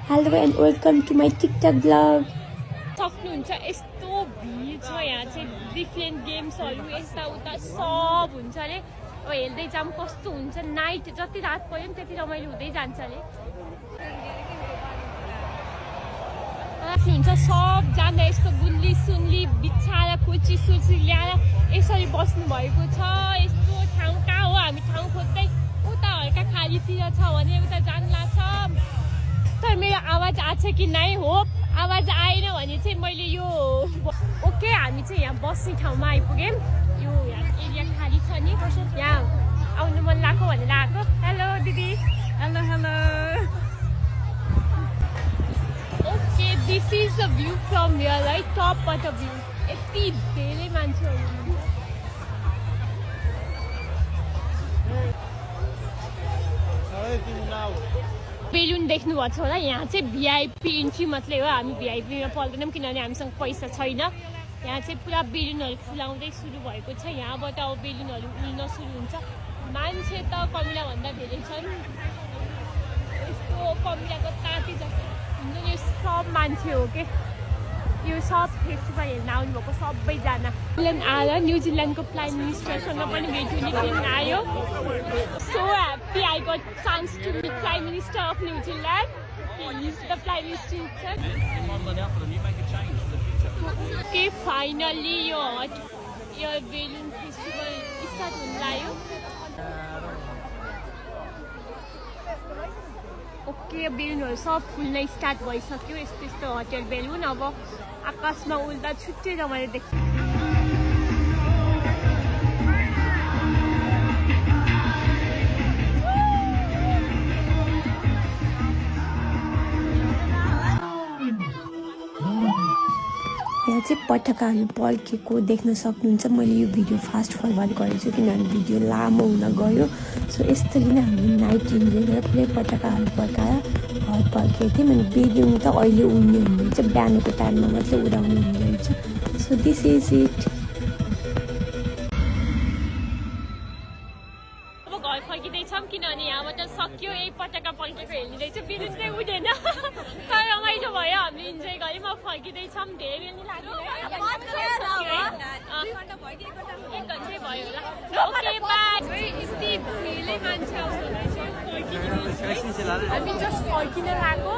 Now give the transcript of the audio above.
Hello and welcome to my TikTok vlog. सक्नुहुन्छ यस्तो भिड छ यहाँ चाहिँ डिफ्रेन्ट गेम्सहरू यताउता सब हुन्छ अरे अब हेर्दै जाऊँ कस्तो हुन्छ नाइट जति रात पर्यो नि त्यति रमाइलो हुँदै जान्छ अरे हुन्छ सबजना यस्तो गुल्ली सुन्ली बिछाएर कुर्ची सुर्ची ल्याएर यसरी बस्नु भएको छ यस्तो ठाउँ कहाँ हो हामी ठाउँ खोज्दै उता हल्का खालीतिर छ भने उता जानु लाग्छ तर मेरो आवाज आछ कि नै हो आवाज आएन भने चाहिँ मैले यो ओके हामी चाहिँ यहाँ बस्ने ठाउँमा आइपुग्यौँ यो यहाँ एरिया खाली छ नि यहाँ आउनु मन लाग्यो भनेर आएको हेलो दिदी hello hello okay this is the view from here है टपबाट भ्यू यति धेरै मान्छेहरू बेलुन देख्नुभएको छ होला यहाँ चाहिँ भिआइपी इन्ट्री मात्रै हो हामी भिआइपीमा पर्दैनौँ किनभने हामीसँग पैसा छैन यहाँ चाहिँ पुरा बेलुनहरू फुलाउँदै सुरु भएको छ यहाँबाट अब बेलुनहरू उड्न सुरु हुन्छ मान्छे त कमिलाभन्दा धेरै छन् यस्तो कमिलाको ताती जस्तो हुन्छ नि सब मान्छे हो के यो सब फेस्टिभल हेर्न आउनुभएको सबैजना आएर न्युजिल्यान्डको प्राइम मिनिस्टरसँग पनि भेट हुने दिन आयो so happy I got chance to meet prime minister of New Zealand he is the prime minister okay finally यो बेलुन फेस्टिभल स्टार्ट हुन लाग्यो ओके बेलुनहरू सब फुल्न स्टार्ट भइसक्यो यस्तो यस्तो हटेल बेलुन अब आकाशमा उड्दा छुट्टै रमाइलो देख्छ यहाँ चाहिँ पटाकाहरू पड्केको देख्न सक्नुहुन्छ मैले यो भिडियो फास्ट फरवर्ड गरेको छु किनभने भिडियो लामो हुन गयो सो यसरी नै हामीले नाइट इन्जोय पुरै पटाकाहरू पड्काएर घर फर्केको थियौँ अनि बेलुन त अहिले उड्ने हुँदैछ बिहानको टाइममा मात्रै उडाउने हुँदैछ सो दिस इज इट अब घर फर्किँदैछौँ किनभने यहाँबाट सक्यो यही पटाका पड्केको हेर्दैछ बेलुन चाहिँ उडेन तर रमाइलो भयो हामीले इन्जोय गऱ्यौँ अब फर्किँदैछौँ धेरै बेला लाग्यो यति धेरै मान्छे हामी जस्ट फर्किन लाग्यो